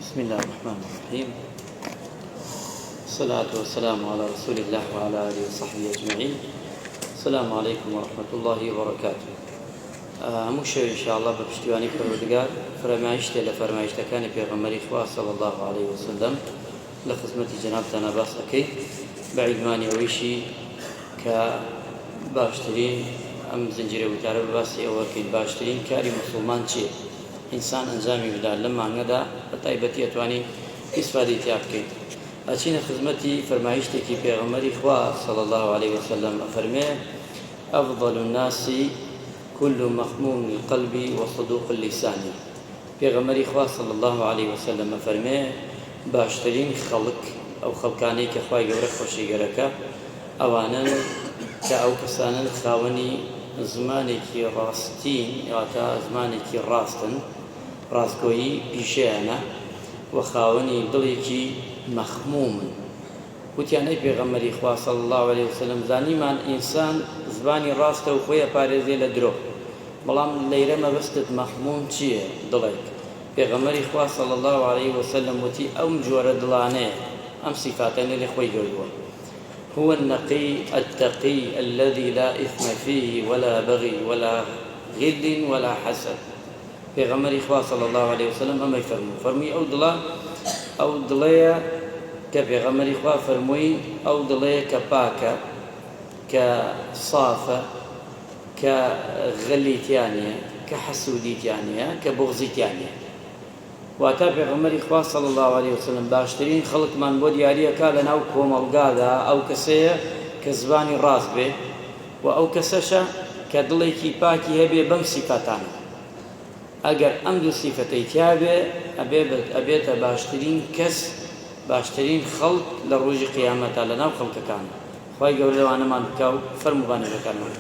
بسم الله الرحمن الرحيم. الصلاة والسلام على رسول الله وعلى آله وصحبه أجمعين. السلام عليكم ورحمة الله وبركاته. مشي إن شاء الله بپشتیوانی پروردگار فرمایشته لفرمایشتەکانی پێغەمبەری خوا صلی الله عليه وسلم لە خزمەتی جەنابتانە باس ئەکەی بە عیلمانی ئەوەیشی کە باشترین ئەم زنجیرە وتارە بە باسی ئەوەکەین باشترین کاری مسلمان چییە ئینسان ئەنجامی بدات لەم مانگەدا بە تایبەتی ئەتوانی ئیسفادەی تیا بکەیت. ئەچینە خزمەتی فەرمایشتێکی پێغەمبەری خوا صلی الله عليه وسلم ئەفەرمێ أفضل الناس كل مخموم القلب وصدوق اللسان. پێغەمبەری خوا صلی الله عليه وسلم ئەفەرمێ باشترین خەڵک ئەو خەڵکانەی کە خوای گەورە خۆشیگەرەکە ئەوانن کە ئەو کەسانن خاوەنی زمانێکی ڕاستین یاتا زمانێکی ڕاستن ڕاستگۆیی پیشەیانە و خاوەنی دڵێکی مەخمومن. وتیانەی پێغەمبەری خوا صلی الله عليه وسلم زانیمان ئینسان زبانی ڕاستە و خۆی ئەپارێزێ لە درۆ، بەڵام لەیرە مەبەستت مەخموم چییە؟ دڵێک. پێغەمبەری خوا صلی الله عليه وسلم وتی ئەم جۆرە دڵانەیە ئەم سیفاتانە لێ خۆی گەوردووە. هو النقي التقي الذي لا إثم فيه ولا بغي ولا غل ولا حسد. پێغەمبەری خوا صلی الله عليه وسلم ئەمەی فەرمووی ئەو دڵەیە کە پێغەمبەری خوا فەرمووی ئەو دڵەیە کە پاکە، کە سافە، کە غەلی تیانە، کە حەسوودی تیانە، کە بوغزی تیانە. واتە پێغەمبەری خوا صلی الله عليه وسلم باشترین خەڵکمان بۆ دیاریەکە لە ناو کۆمەڵگادا ئەو کەسەیە کە زبانی ڕاست بێ و ئەو کەسەشە کە دڵێکی پاکی هەبێ بەم سیفەتانە. ئەگەر ئەم دوو سیفەتەی تیا بێ ئەبێتە باشترین کەس، باشترین خەڵک لە ڕۆژی قیامەتە لە ناو خەڵکەکان. خوای گەورە لەوانەمان بکە و فەرموبانەکەکانمان